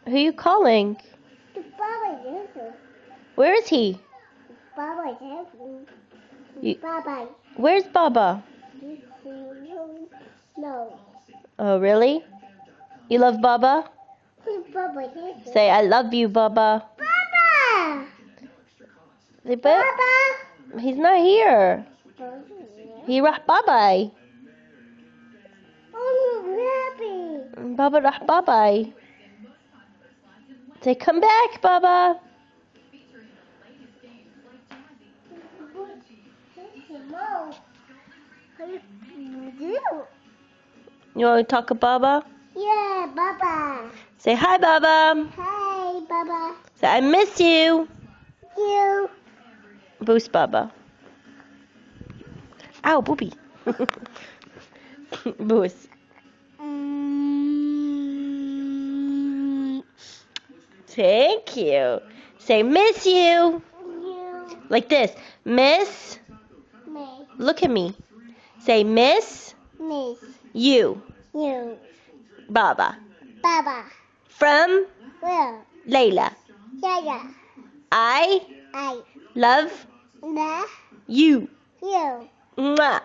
Who are you calling? Baba. Where is he? Baba. Baba. Where's Baba? No. Oh, really? You love Baba? Who's Baba? Say, I love you, Baba. Baba. Say, Baba. he's not here. He راح باباي. Baba راح باباي. Say, come back, Baba. You want to talk to Baba? Yeah, Baba. Say, hi, Baba. Hi, Baba. Say, I miss you. You. Boost Baba. Ow, boopy. Boost. Thank you. Say, miss you. You. Like this. Miss. Me. Look at me. Say, miss. Miss. You. You. Baba. Baba. From Will. Layla. Yaya. I I. love The. you. You. Mwah.